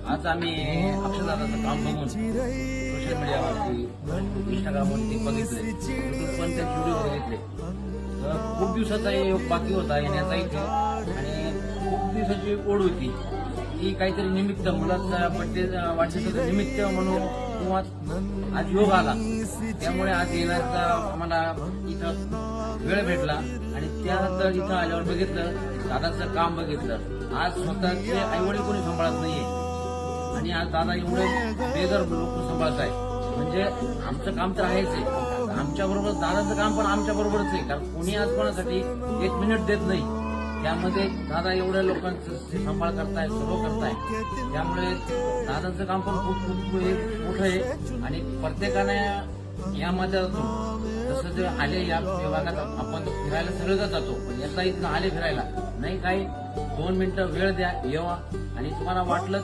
आज आम्ही अक्षरदादाचं काम बघून सोशल मीडियावरती इंस्टाग्रामवरती बघितले, युट्यूब पण ते व्हिडिओ बघितले. तर खूप दिवसाचा योग बाकी होता येण्याचा इथे आणि खूप दिवसाची ओढ होती की काहीतरी निमित्त मुलाचा बड्डे वाढदिवसाचं निमित्त म्हणून किंवा आज योग आला, त्यामुळे आज येण्याचा आम्हाला इथं वेळ भेटला. आणि त्यानंतर इथं आल्यावर बघितलं, दादाचं काम बघितलं. आज स्वतःचे आईवडील कोणी सांभाळत नाहीये आणि आज दादा एवढे बेघर लोक सांभाळत आहे. म्हणजे आमचं काम तर आहेच आहे, आमच्याबरोबर दादाचं काम पण आमच्या बरोबरच आहे. कारण कोणी आज कोणासाठी 1 मिनिट देत नाही. त्यामध्ये दादा एवढ्या लोकांचं सांभाळ करताय, सर्व करताय. त्यामुळे दादाचं काम पण खूप खूप मोठं आहे. आणि प्रत्येकाने या माध्यमातून जसं ते आले या विभागात आपण फिरायला सगळं जातो, पण याचा इथं आले फिरायला नाही, काही 2 मिनिटं वेळ द्या, येवा. आणि तुम्हाला वाटलं